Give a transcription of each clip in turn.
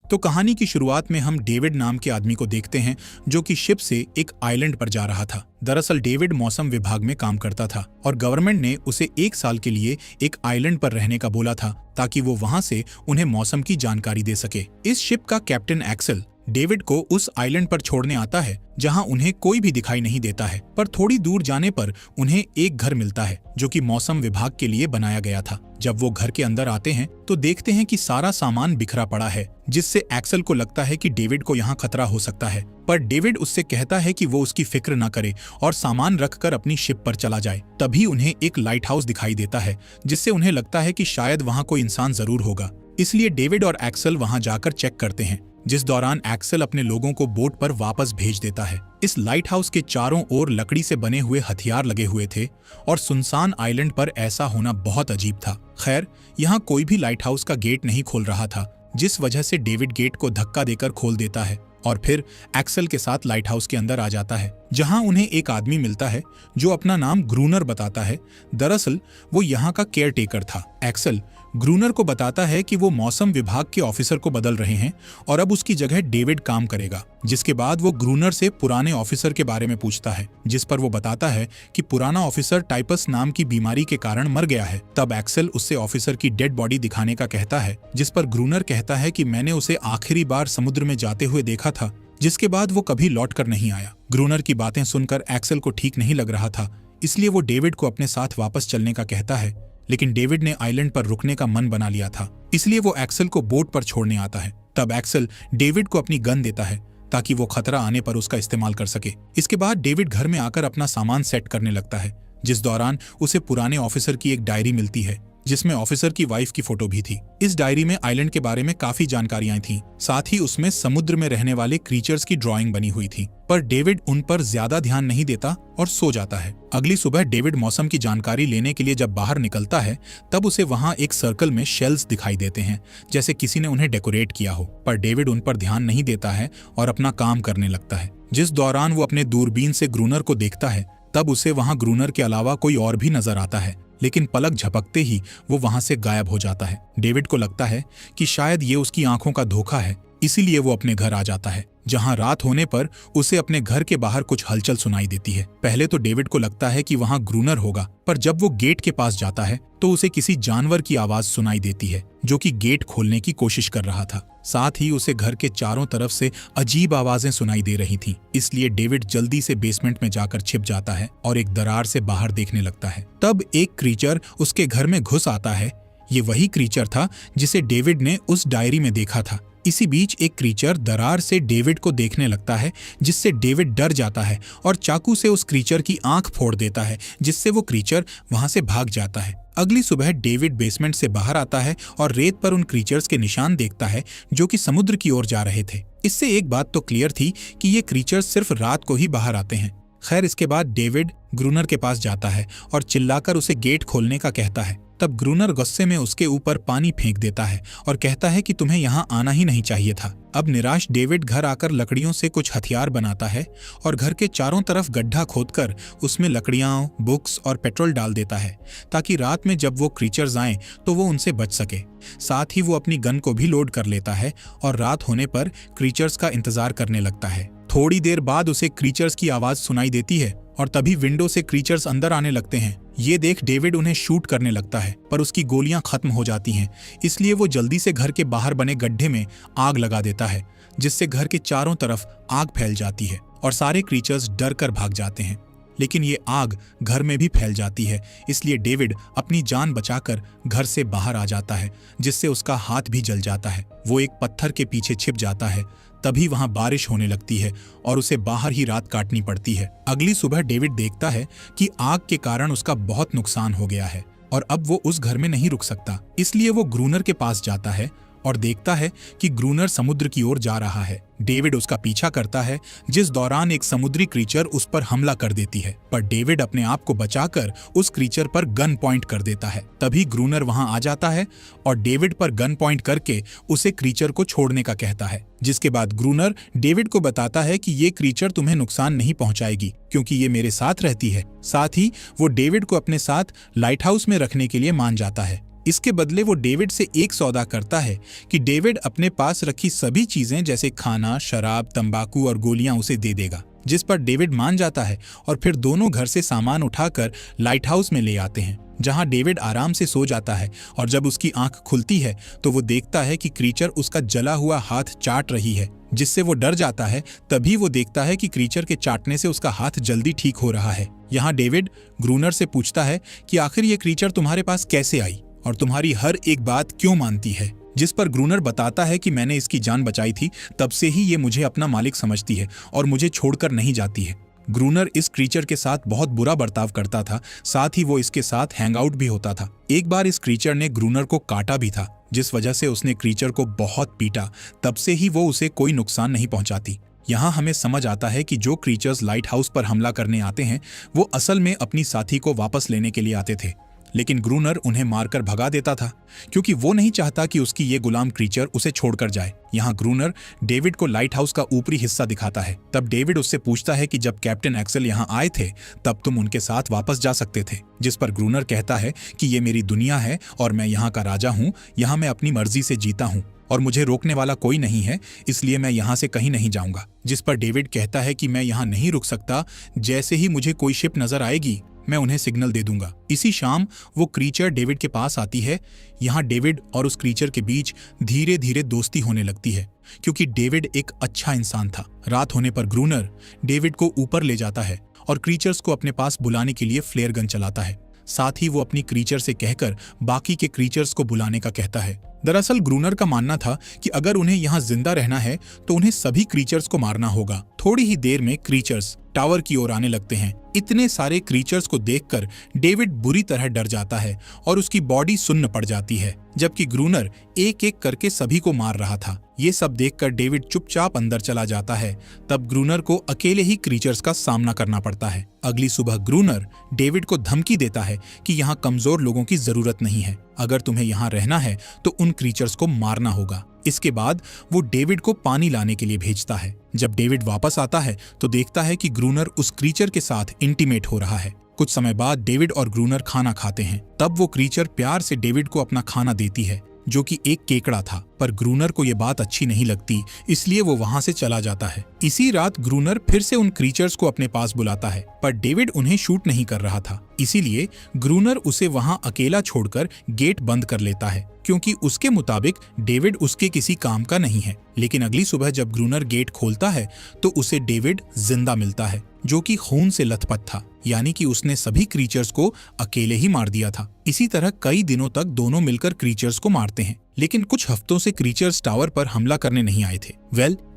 तो कहानी की शुरुआत में हम डेविड नाम के आदमी को देखते हैं जो कि शिप से एक आइलैंड पर जा रहा था। दरअसल डेविड मौसम विभाग में काम करता था और गवर्नमेंट ने उसे 1 साल के लिए एक आइलैंड पर रहने का बोला था ताकि वो वहां से उन्हें मौसम की जानकारी दे सके। इस शिप का कैप्टन एक्सेल डेविड को उस आइलैंड पर छोड़ने आता है जहां उन्हें कोई भी दिखाई नहीं देता है, पर थोड़ी दूर जाने पर उन्हें एक घर मिलता है जो कि मौसम विभाग के लिए बनाया गया था। जब वो घर के अंदर आते हैं तो देखते हैं कि सारा सामान बिखरा पड़ा है, जिससे एक्सेल को लगता है कि डेविड को यहाँ खतरा हो सकता है। पर डेविड उससे कहता है कि वो उसकी फिक्र न करे और सामान रखकर अपनी शिप पर चला जाए। तभी उन्हें एक लाइट हाउस दिखाई देता है, जिससे उन्हें लगता है कि शायद वहाँ कोई इंसान जरूर होगा। इसलिए डेविड और एक्सेल वहाँ जाकर चेक करते हैं, जिस दौरान एक्सेल अपने लोगों को बोट पर वापस भेज देता है। इस लाइट हाउस के चारों ओर लकड़ी से बने हुए हथियार लगे हुए थे और सुनसान आइलैंड पर ऐसा होना बहुत अजीब था। खैर, यहाँ कोई भी लाइट हाउस का गेट नहीं खोल रहा था, जिस वजह से डेविड गेट को धक्का देकर खोल देता है और फिर एक्सेल के साथ लाइट हाउस के अंदर आ जाता है, जहां उन्हें एक आदमी मिलता है जो अपना नाम ग्रूनर बताता है। दरअसल वो यहाँ का केयर टेकर था। एक्सेल ग्रूनर को बताता है कि वो मौसम विभाग के ऑफिसर को बदल रहे हैं और अब उसकी जगह डेविड काम करेगा। जिसके बाद वो ग्रूनर से पुराने ऑफिसर के बारे में पूछता है, जिस पर वो बताता है कि पुराना ऑफिसर टाइपस नाम की बीमारी के कारण मर गया है। तब एक्सेल उससे ऑफिसर की डेड बॉडी दिखाने का कहता है, जिस पर ग्रूनर कहता है कि मैंने उसे आखिरी बार समुद्र में जाते हुए देखा था, जिसके बाद वो कभी लौट कर नहीं आया। ग्रूनर की बातें सुनकर एक्सेल को ठीक नहीं लग रहा था, इसलिए वो डेविड को अपने साथ वापस चलने का कहता है, लेकिन डेविड ने आइलैंड पर रुकने का मन बना लिया था, इसलिए वो एक्सेल को बोट पर छोड़ने आता है। तब एक्सेल डेविड को अपनी गन देता है ताकि वो खतरा आने पर उसका इस्तेमाल कर सके। इसके बाद डेविड घर में आकर अपना सामान सेट करने लगता है, जिस दौरान उसे पुराने ऑफिसर की एक डायरी मिलती है जिसमें ऑफिसर की वाइफ की फोटो भी थी। इस डायरी में आइलैंड के बारे में काफी जानकारियां थीं, साथ ही उसमें समुद्र में रहने वाले क्रीचर्स की ड्राइंग बनी हुई थी। पर डेविड उन पर ज्यादा ध्यान नहीं देता और सो जाता है। अगली सुबह डेविड मौसम की जानकारी लेने के लिए जब बाहर निकलता है, तब उसे वहां एक सर्कल में शेल्स दिखाई देते हैं, जैसे किसी ने उन्हें डेकोरेट किया हो। पर डेविड उन पर ध्यान नहीं देता है और अपना काम करने लगता है। जिस दौरान वो अपने दूरबीन से ग्रूनर को देखता है, तब उसे वहां ग्रूनर के अलावा कोई और भी नजर आता है, लेकिन पलक झपकते ही वो वहां से गायब हो जाता है। डेविड को लगता है कि शायद ये उसकी आंखों का धोखा है, इसीलिए वो अपने घर आ जाता है, जहां रात होने पर उसे अपने घर के बाहर कुछ हलचल सुनाई देती है। पहले तो डेविड को लगता है कि वहां ग्रूनर होगा, पर जब वो गेट के पास जाता है तो उसे किसी जानवर की आवाज सुनाई देती है जो कि गेट खोलने की कोशिश कर रहा था। साथ ही उसे घर के चारों तरफ से अजीब आवाजें सुनाई दे रही थीं, इसलिए डेविड जल्दी से बेसमेंट में जाकर छिप जाता है और एक दरार से बाहर देखने लगता है। तब एक क्रीचर उसके घर में घुस आता है। ये वही क्रीचर था जिसे डेविड ने उस डायरी में देखा था। इसी बीच एक क्रीचर दरार से डेविड को देखने लगता है, जिससे डेविड डर जाता है और चाकू से उस क्रीचर की आंख फोड़ देता है, जिससे वो क्रीचर वहां से भाग जाता है। अगली सुबह डेविड बेसमेंट से बाहर आता है और रेत पर उन क्रीचर्स के निशान देखता है जो कि समुद्र की ओर जा रहे थे। इससे एक बात तो क्लियर थी कि ये क्रीचर्स सिर्फ रात को ही बाहर आते हैं। खैर, इसके बाद डेविड ग्रूनर के पास जाता है और चिल्लाकर उसे गेट खोलने का कहता है। तब ग्रूनर गुस्से में उसके ऊपर पानी फेंक देता है और कहता है कि तुम्हें यहाँ आना ही नहीं चाहिए था। अब निराश डेविड घर आकर लकड़ियों से कुछ हथियार बनाता है और घर के चारों तरफ गड्ढा खोदकर उसमें लकड़ियां, बुक्स और पेट्रोल डाल देता है, ताकि रात में जब वो क्रीचर्स आएं तो वो उनसे बच सके। साथ ही वो अपनी गन को भी लोड कर लेता है और रात होने पर क्रीचर्स का इंतजार करने लगता है। थोड़ी देर बाद उसे क्रीचर्स की आवाज सुनाई देती है और तभी विंडो से क्रीचर्स अंदर आने लगते हैं। ये देख डेविड उन्हें शूट करने लगता है, पर उसकी गोलियां खत्म हो जाती हैं, इसलिए वो जल्दी से घर के बाहर बने गड्ढे में आग लगा देता है, जिससे घर के चारों तरफ आग फैल जाती है और सारे क्रीचर्स डर कर भाग जाते हैं। लेकिन ये आग घर में भी फैल जाती है, इसलिए डेविड अपनी जान बचाकर घर से बाहर आ जाता है, जिससे उसका हाथ भी जल जाता है। वो एक पत्थर के पीछे छिप जाता है। तभी वहां बारिश होने लगती है और उसे बाहर ही रात काटनी पड़ती है। अगली सुबह डेविड देखता है कि आग के कारण उसका बहुत नुकसान हो गया है और अब वो उस घर में नहीं रुक सकता, इसलिए वो ग्रूनर के पास जाता है और देखता है कि ग्रूनर समुद्र की ओर जा रहा है। डेविड उसका पीछा करता है, जिस दौरान एक समुद्री क्रीचर उस पर हमला कर देती है, पर डेविड अपने आप को बचाकर उस क्रीचर पर गन पॉइंट कर देता है। तभी ग्रूनर वहां आ जाता है और डेविड पर गन पॉइंट करके उसे क्रीचर को छोड़ने का कहता है, जिसके बाद ग्रूनर डेविड को बताता है कि ये क्रीचर तुम्हें नुकसान नहीं पहुंचाएगी क्योंकि ये मेरे साथ रहती है। साथ ही वो डेविड को अपने साथ लाइट हाउस में रखने के लिए मान जाता है। इसके बदले वो डेविड से एक सौदा करता है कि डेविड अपने पास रखी सभी चीजें जैसे खाना, शराब, तंबाकू और गोलियां उसे दे देगा, जिस पर डेविड मान जाता है और फिर दोनों घर से सामान उठाकर लाइट हाउस में ले आते हैं, जहां डेविड आराम से सो जाता है। और जब उसकी आंख खुलती है तो वो देखता है कि क्रीचर उसका जला हुआ हाथ चाट रही है, जिससे वो डर जाता है। तभी वो देखता है कि क्रीचर के चाटने से उसका हाथ जल्दी ठीक हो रहा है। यहाँ डेविड ग्रूनर से पूछता है कि आखिर ये क्रीचर तुम्हारे पास कैसे आई और तुम्हारी हर एक बात क्यों मानती है, जिस पर ग्रूनर बताता है कि मैंने इसकी जान बचाई थी, तब से ही ये मुझे अपना मालिक समझती है और मुझे छोड़कर नहीं जाती है। ग्रूनर इस क्रीचर के साथ बहुत बुरा बर्ताव करता था, साथ ही वो इसके साथ हैंगआउट भी होता था। एक बार इस क्रीचर ने ग्रूनर को काटा भी था, जिस वजह से उसने क्रीचर को बहुत पीटा। तब से ही वो उसे कोई नुकसान नहीं पहुंचाती। यहाँ हमें समझ आता है कि जो क्रीचर्स लाइट हाउस पर हमला करने आते हैं वो असल में अपनी साथी को वापस लेने के लिए आते थे, लेकिन ग्रूनर उन्हें मारकर भगा देता था क्योंकि वो नहीं चाहता कि उसकी ये गुलाम क्रीचर उसे छोड़कर जाए। यहाँ ग्रूनर डेविड को लाइट हाउस का ऊपरी हिस्सा दिखाता है। तब डेविड उससे पूछता है कि जब कैप्टन एक्सेल यहाँ आए थे तब तुम उनके साथ वापस जा सकते थे, जिस पर ग्रूनर कहता है कि ये मेरी दुनिया है और मैं यहाँ का राजा हूँ। यहाँ मैं अपनी मर्जी से जीता हूँ और मुझे रोकने वाला कोई नहीं है, इसलिए मैं यहाँ से कहीं नहीं जाऊँगा। जिस पर डेविड कहता है कि मैं यहाँ नहीं रुक सकता, जैसे ही मुझे कोई शिप नजर आएगी मैं उन्हें सिग्नल दे दूंगा। इसी शाम वो क्रीचर डेविड के पास आती है। यहाँ डेविड और उस क्रीचर के बीच धीरे धीरे दोस्ती होने लगती है क्योंकि डेविड एक अच्छा इंसान था। रात होने पर ग्रूनर डेविड को ऊपर ले जाता है और क्रीचर्स को अपने पास बुलाने के लिए फ्लेयर गन चलाता है। साथ ही वो अपनी क्रीचर से कहकर बाकी के क्रीचर्स को बुलाने का कहता है। दरअसल ग्रूनर का मानना था कि अगर उन्हें यहाँ जिंदा रहना है तो उन्हें सभी क्रीचर्स को मारना होगा। थोड़ी ही देर में क्रीचर्स टावर की ओर आने लगते हैं। इतने सारे क्रीचर्स को देखकर डेविड बुरी तरह डर जाता है और उसकी बॉडी सुन्न पड़ जाती है, जबकि ग्रूनर एक एक करके सभी को मार रहा था। ये सब देखकर डेविड चुपचाप अंदर चला जाता है। तब ग्रूनर को अकेले ही क्रीचर्स का सामना करना पड़ता है। अगली सुबह ग्रूनर डेविड को धमकी देता है कि यहाँ कमजोर लोगों की जरूरत नहीं है, अगर तुम्हें यहाँ रहना है तो उन क्रीचर्स को मारना होगा। इसके बाद वो डेविड को पानी लाने के लिए भेजता है। जब डेविड वापस आता है तो देखता है कि ग्रूनर उस क्रीचर के साथ इंटीमेट हो रहा है। कुछ समय बाद डेविड और ग्रूनर खाना खाते हैं। तब वो क्रीचर प्यार से डेविड को अपना खाना देती है, जो कि एक केकड़ा था। पर ग्रूनर को ये बात अच्छी नहीं लगती, इसलिए वो वहां से चला जाता है। इसी रात ग्रूनर फिर से उन क्रीचर्स को अपने पास बुलाता है, पर डेविड उन्हें शूट नहीं कर रहा था। इसीलिए ग्रूनर उसे वहां अकेला छोड़कर गेट बंद कर लेता है, क्योंकि उसके मुताबिक डेविड उसके किसी काम का नहीं है। लेकिन अगली सुबह जब ग्रूनर गेट खोलता है तो उसे डेविड जिंदा मिलता है, जो कि खून से लथपथ था, यानी कि उसने सभी क्रीचर्स को अकेले ही मार दिया था। इसी तरह कई दिनों तक दोनों मिलकर क्रीचर्स को मारते हैं, लेकिन कुछ हफ्तों से क्रीचर्स टावर पर हमला करने नहीं आए थे।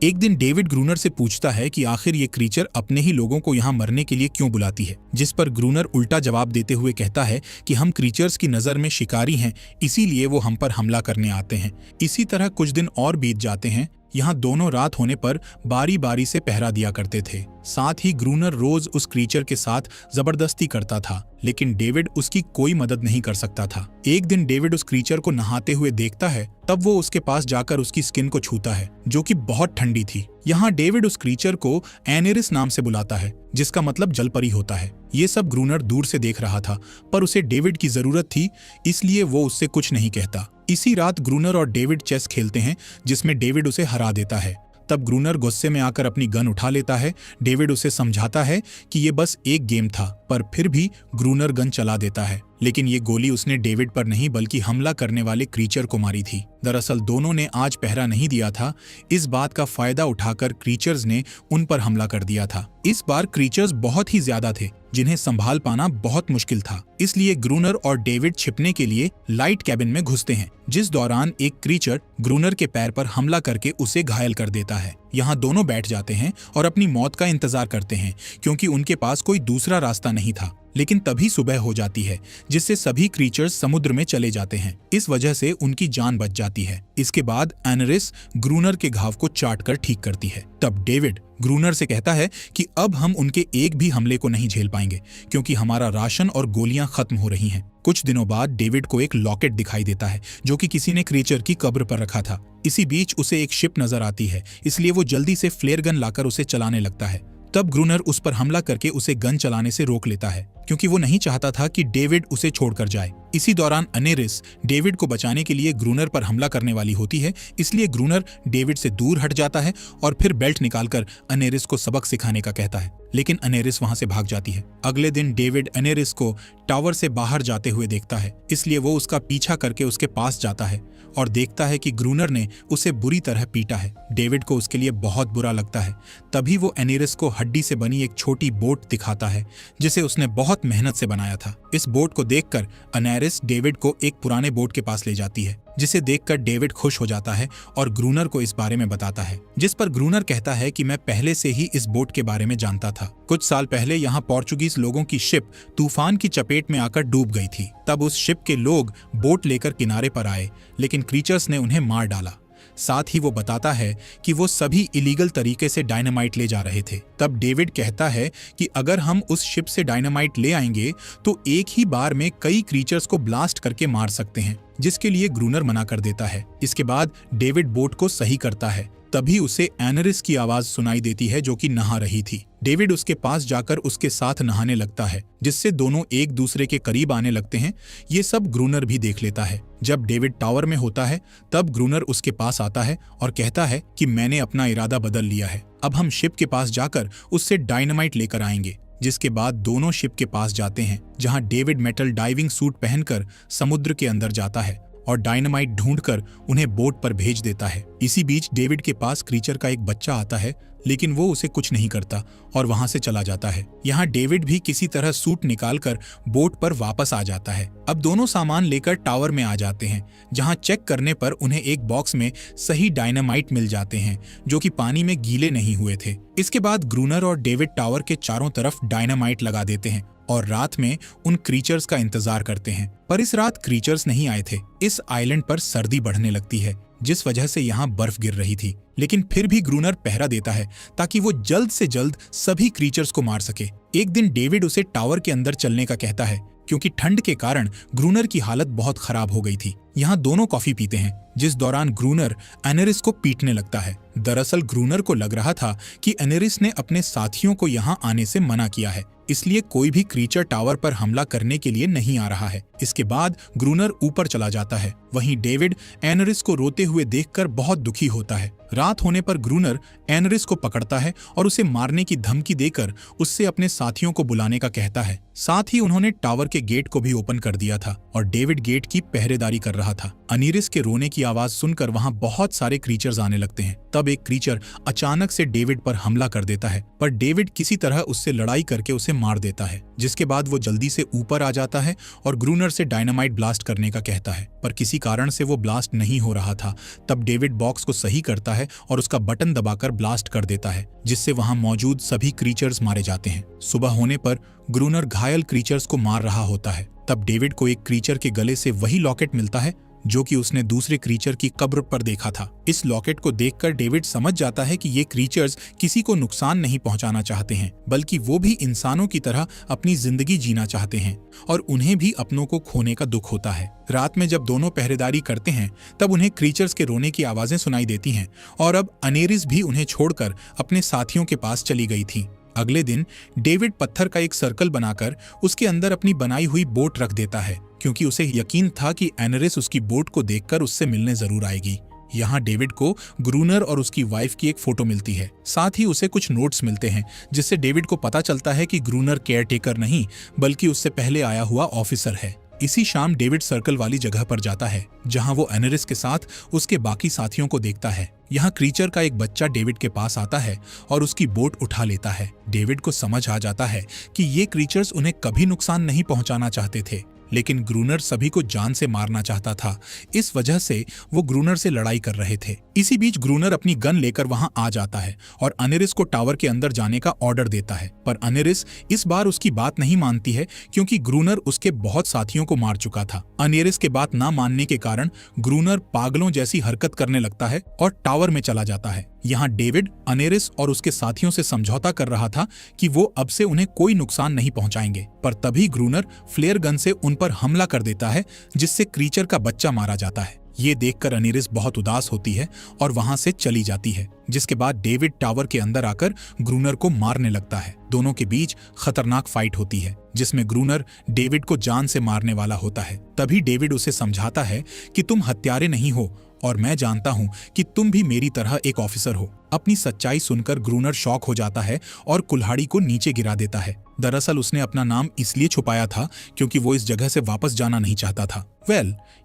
एक दिन डेविड ग्रूनर से पूछता है कि आखिर ये क्रीचर अपने ही लोगों को यहाँ मरने के लिए क्यों बुलाती है, जिस पर ग्रूनर उल्टा जवाब देते हुए कहता है कि हम क्रीचर्स की नजर में शिकारी हैं, इसीलिए वो हम पर हमला करने आते हैं। इसी तरह कुछ दिन और बीत जाते हैं। यहाँ दोनों रात होने पर बारी बारी से पहरा दिया करते थे। साथ ही ग्रूनर रोज उस क्रीचर के साथ जबरदस्ती करता था, लेकिन डेविड उसकी कोई मदद नहीं कर सकता था। एक दिन डेविड उस क्रीचर को नहाते हुए देखता है, तब वो उसके पास जाकर उसकी स्किन को छूता है, जो कि बहुत ठंडी थी। यहाँ डेविड उस क्रीचर को एनेरिस नाम से बुलाता है, जिसका मतलब जलपरी होता है। ये सब ग्रूनर दूर से देख रहा था, पर उसे डेविड की जरूरत थी, इसलिए वो उससे कुछ नहीं कहता। इसी रात ग्रूनर और डेविड चेस खेलते हैं, जिसमें डेविड उसे हरा देता है। तब ग्रूनर गुस्से में आकर अपनी गन उठा लेता है। डेविड उसे समझाता है कि ये बस एक गेम था, पर फिर भी ग्रूनर गन चला देता है, लेकिन ये गोली उसने डेविड पर नहीं बल्कि हमला करने वाले क्रीचर को मारी थी। दरअसल दोनों ने आज पहरा नहीं दिया था। इस बात का फायदा उठाकर क्रीचर्स ने उन पर हमला कर दिया था। इस बार क्रीचर्स बहुत ही ज्यादा थे, जिन्हें संभाल पाना बहुत मुश्किल था। इसलिए ग्रूनर और डेविड छिपने के लिए लाइट कैबिन में घुसते हैं, जिस दौरान एक क्रीचर ग्रूनर के पैर पर हमला करके उसे घायल कर देता है। यहाँ दोनों बैठ जाते हैं और अपनी मौत का इंतजार करते हैं, क्योंकि उनके पास कोई दूसरा रास्ता नहीं था। लेकिन तभी सुबह हो जाती है, जिससे सभी क्रीचर्स समुद्र में चले जाते हैं। इस वजह से उनकी जान बच जाती है। इसके बाद एनेरिस ग्रूनर के घाव को चाट कर ठीक करती है। तब डेविड ग्रूनर से कहता है कि अब हम उनके एक भी हमले को नहीं झेल पाएंगे, क्योंकि हमारा राशन और गोलियां खत्म हो रही हैं। कुछ दिनों बाद डेविड को एक लॉकेट दिखाई देता है, जो कि किसी ने क्रीचर की कब्र पर रखा था। इसी बीच उसे एक शिप नजर आती है, इसलिए वो जल्दी से फ्लेयर गन लाकर उसे चलाने लगता है। तब ग्रूनर उस पर हमला करके उसे गन चलाने से रोक लेता है, क्योंकि वो नहीं चाहता था कि डेविड उसे छोड़कर जाए। इसी दौरान अनेरिस डेविड को बचाने के लिए ग्रूनर पर हमला करने वाली होती है, इसलिए ग्रूनर डेविड से दूर हट जाता है और फिर बेल्ट निकालकर अनेरिस को सबक सिखाने का कहता है, लेकिन अनेरिस वहां से भाग जाती है। अगले दिन डेविड अनेरिस को टावर से बाहर जाते हुए देखता है, इसलिए वो उसका पीछा करके उसके पास जाता है और देखता है कि ग्रूनर ने उसे बुरी तरह पीटा है। डेविड को उसके लिए बहुत बुरा लगता है। तभी वो अनेरिस को हड्डी से बनी एक छोटी बोट दिखाता है जिसे उसने बहुत मेहनत से बनाया था। इस बोट को देखकर अनेरिस डेविड को एक पुराने बोट के पास ले जाती है, जिसे देखकर डेविड खुश हो जाता है और ग्रूनर को इस बारे में बताता है, जिस पर ग्रूनर कहता है कि मैं पहले से ही इस बोट के बारे में जानता था। कुछ साल पहले यहाँ पोर्चुगीज लोगों की शिप तूफान की चपेट में आकर डूब गई थी। तब उस शिप के लोग बोट लेकर किनारे पर आए, लेकिन क्रीचर्स ने उन्हें मार डाला। साथ ही वो बताता है कि वो सभी इलीगल तरीके से डायनामाइट ले जा रहे थे। तब डेविड कहता है कि अगर हम उस शिप से डायनामाइट ले आएंगे तो एक ही बार में कई क्रीचर्स को ब्लास्ट करके मार सकते हैं, जिसके लिए ग्रूनर मना कर देता है। इसके बाद डेविड बोट को सही करता है, तभी उसे एनरिस की आवाज सुनाई देती है जो कि नहा रही थी। डेविड उसके पास जाकर उसके साथ नहाने लगता है, जिससे दोनों एक दूसरे के करीब आने लगते हैं। ये सब ग्रूनर भी देख लेता है। जब डेविड टावर में होता है तब ग्रूनर उसके पास आता है और कहता है कि मैंने अपना इरादा बदल लिया है, अब हम शिप के पास जाकर उससे डायनामाइट लेकर आएंगे। जिसके बाद दोनों शिप के पास जाते हैं, जहां डेविड मेटल डाइविंग सूट पहनकर समुद्र के अंदर जाता है और डायनामाइट ढूंढकर उन्हें बोट पर भेज देता है। इसी बीच डेविड के पास क्रीचर का एक बच्चा आता है, लेकिन वो उसे कुछ नहीं करता और वहां से चला जाता है। यहाँ डेविड भी किसी तरह सूट निकालकर बोट पर वापस आ जाता है। अब दोनों सामान लेकर टावर में आ जाते हैं, जहां चेक करने पर उन्हें एक बॉक्स में सही डायनामाइट मिल जाते हैं जो कि पानी में गीले नहीं हुए थे। इसके बाद ग्रूनर और डेविड टावर के चारों तरफ डायनामाइट लगा देते हैं और रात में उन क्रीचर्स का इंतजार करते हैं। पर इस रात क्रीचर्स नहीं आए थे। इस आइलैंड पर सर्दी बढ़ने लगती है, जिस वजह से यहाँ बर्फ गिर रही थी, लेकिन फिर भी ग्रूनर पहरा देता है ताकि वो जल्द से जल्द सभी क्रीचर्स को मार सके। एक दिन डेविड उसे टावर के अंदर चलने का कहता है, क्योंकि ठंड के कारण ग्रूनर की हालत बहुत खराब हो गई थी। यहाँ दोनों कॉफी पीते हैं, जिस दौरान ग्रूनर एनेरिस को पीटने लगता है। दरअसल ग्रूनर को लग रहा था कि एनेरिस ने अपने साथियों को यहाँ आने से मना किया है, इसलिए कोई भी क्रीचर टावर पर हमला करने के लिए नहीं आ रहा है। इसके बाद ग्रूनर ऊपर चला जाता है। वहीं डेविड एनेरिस को रोते हुए देखकर बहुत दुखी होता है। रात होने पर ग्रूनर एनेरिस को पकड़ता है और उसे मारने की धमकी देकर उससे अपने साथियों को बुलाने का कहता है। साथ ही उन्होंने टावर के गेट को भी ओपन कर दिया था और डेविड गेट की पहरेदारी कर रहा था। अनीरिस के रोने की आवाज सुनकर वहां बहुत सारे क्रीचर्स आने लगते हैं। तब एक क्रीचर अचानक से डेविड पर हमला कर देता है, पर डेविड किसी तरह उससे लड़ाई करके उसे मार देता है। जिसके बाद वो जल्दी से ऊपर आ जाता है और ग्रूनर से डायनामाइट ब्लास्ट करने का कहता है, पर किसी कारण से वो ब्लास्ट नहीं हो रहा था। तब डेविड बॉक्स को सही करता है और उसका बटन दबाकर ब्लास्ट कर देता है, जिससे वहां मौजूद सभी क्रीचर्स मारे जाते हैं। सुबह होने पर ग्रूनर घायल क्रीचर्स को मार रहा होता है। तब डेविड को एक क्रीचर के गले से वही लॉकेट मिलता है जो कि उसने दूसरे क्रीचर की कब्र पर देखा था। इस लॉकेट को देखकर डेविड समझ जाता है कि ये क्रीचर्स किसी को नुकसान नहीं पहुंचाना चाहते हैं, बल्कि वो भी इंसानों की तरह अपनी जिंदगी जीना चाहते हैं और उन्हें भी अपनों को खोने का दुख होता है। रात में जब दोनों पहरेदारी करते हैं तब उन्हें क्रीचर्स के रोने की आवाजें सुनाई देती हैं और अब अनेरिस भी उन्हें छोड़कर अपने साथियों के पास चली गई थी। अगले दिन डेविड पत्थर का एक सर्कल बनाकर उसके अंदर अपनी बनाई हुई बोट रख देता है, क्योंकि उसे यकीन था कि एनेरिस उसकी बोट को देखकर उससे मिलने जरूर आएगी। यहाँ डेविड को ग्रूनर और उसकी वाइफ की एक फोटो मिलती है। साथ ही उसे कुछ नोट्स मिलते हैं, जिससे डेविड को पता चलता है कि ग्रूनर केयरटेकर नहीं बल्कि उससे पहले आया हुआ ऑफिसर है। इसी शाम डेविड सर्कल वाली जगह पर जाता है, जहां वो एनेरिस के साथ उसके बाकी साथियों को देखता है। यहाँ क्रीचर का एक बच्चा डेविड के पास आता है और उसकी बोट उठा लेता है। डेविड को समझ आ जाता है कि ये क्रीचर्स उन्हें कभी नुकसान नहीं पहुंचाना चाहते थे, लेकिन ग्रूनर सभी को जान से मारना चाहता था। इस वजह से वो ग्रूनर से लड़ाई कर रहे थे। इसी बीच ग्रूनर अपनी गन लेकर वहां आ जाता है और अनेरिस को टावर के अंदर जाने का ऑर्डर देता है, पर अनेरिस इस बार उसकी बात नहीं मानती है, क्योंकि ग्रूनर उसके बहुत साथियों को मार चुका था। अनेरिस के बात ना मानने के कारण ग्रूनर पागलों जैसी हरकत करने लगता है और टावर में चला जाता है। यहाँ डेविड अनेरिस और उसके साथियों से समझौता कर रहा था कि वो अब से उन्हें कोई नुकसान नहीं पहुंचाएंगे, पर तभी ग्रूनर फ्लेयर गन से उन पर हमला कर देता है, जिससे क्रीचर का बच्चा मारा जाता है। ये देखकर अनेरिस बहुत उदास होती है और वहां से चली जाती है, जिसके बाद डेविड टावर के अंदर आकर ग्रूनर को मारने लगता है। दोनों के बीच खतरनाक फाइट होती है जिसमें ग्रूनर डेविड को जान से मारने वाला होता है। तभी डेविड उसे समझाता है कि तुम हत्यारे नहीं हो और मैं जानता हूं कि तुम भी मेरी तरह एक ऑफिसर हो। अपनी सच्चाई सुनकर ग्रूनर शॉक हो जाता है और कुल्हाड़ी को नीचे गिरा देता है। दरअसल उसने अपना नाम इसलिए छुपाया था क्योंकि वो इस जगह से वापस जाना नहीं चाहता था।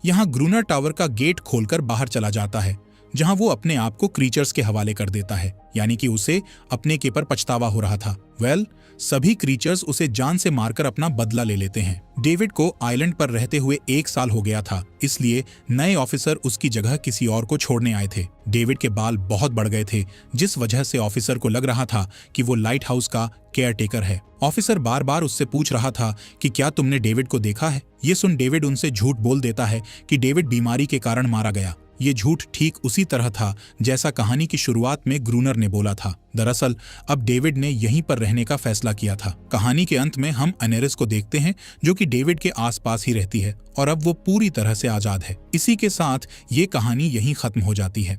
यहाँ ग्रूनर टावर का गेट खोलकर बाहर चला जाता है जहां वो अपने आप को क्रीचर्स के हवाले कर देता है, यानी कि उसे अपने के पर पछतावा हो रहा था। सभी क्रीचर्स उसे जान से मारकर अपना बदला ले लेते हैं। डेविड को आइलैंड पर रहते हुए 1 साल हो गया था, इसलिए नए ऑफिसर उसकी जगह किसी और को छोड़ने आए थे। डेविड के बाल बहुत बढ़ गए थे, जिस वजह से ऑफिसर को लग रहा था कि वो लाइट हाउस का केयर टेकर है। ऑफिसर बार बार उससे पूछ रहा था कि क्या तुमने डेविड को देखा है। ये सुन डेविड उनसे झूठ बोल देता है कि डेविड बीमारी के कारण मारा गया। ये झूठ ठीक उसी तरह था जैसा कहानी की शुरुआत में ग्रूनर ने बोला था। दरअसल अब डेविड ने यहीं पर रहने का फैसला किया था। कहानी के अंत में हम अनेरिस को देखते हैं जो कि डेविड के आसपास ही रहती है और अब वो पूरी तरह से आजाद है। इसी के साथ ये कहानी यहीं खत्म हो जाती है।